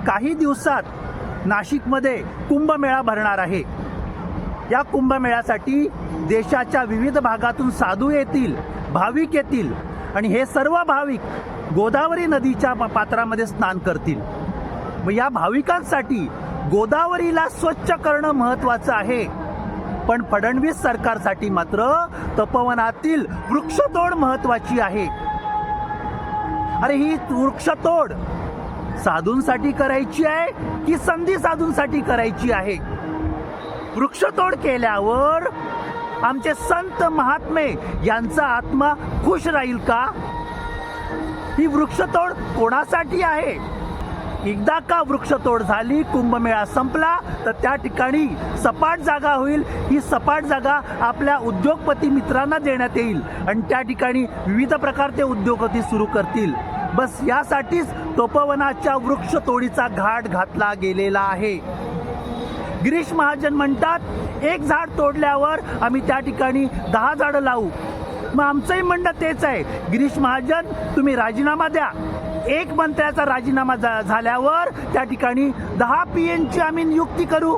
काही दिवसात नाशिकमध्ये कुंभमेळा भरणार आहे। या कुंभमेळ्यासाठी देशाच्या विविध भागातून साधू येतील, भाविक येतील आणि हे सर्व भाविक गोदावरी नदीच्या पात्रामध्ये स्नान करतील। व या भाविकांसाठी गोदावरीला स्वच्छ करणं महत्त्वाचं आहे, पण फडणवीस सरकारसाठी मात्र तपोवनातील वृक्षतोड महत्त्वाची आहे। अरे ही वृक्षतोड साधूंसाठी करायची आहे की संधी साधूंसाठी करायची आहे? वृक्षतोड केल्यावर आमचे संत महात्मे यांचा आत्मा खुश राहील का? ही वृक्षतोड कोणासाठी आहे? एकदा का वृक्षतोड झाली, कुंभमेळा संपला, तर त्या ठिकाणी सपाट जागा होईल। ही सपाट जागा आपल्या उद्योगपती मित्रांना देण्यात येईल आणि त्या ठिकाणी विविध प्रकारचे उद्योगपती सुरू करतील। बस यासाठीच तपोवनाच्या वृक्षतोडीचा घाट घातला गेलेला आहे। गिरीश महाजन म्हणतात, एक झाड तोडल्यावर आम्ही त्या ठिकाणी 10 झाडं लावू। मग आमचंही म्हणणं तेच आहे, गिरीश महाजन तुम्ही राजीनामा द्या। एक मंत्र्याचा राजीनामा झाल्यावर त्या ठिकाणी 10 PNची आम्ही नियुक्ती करू।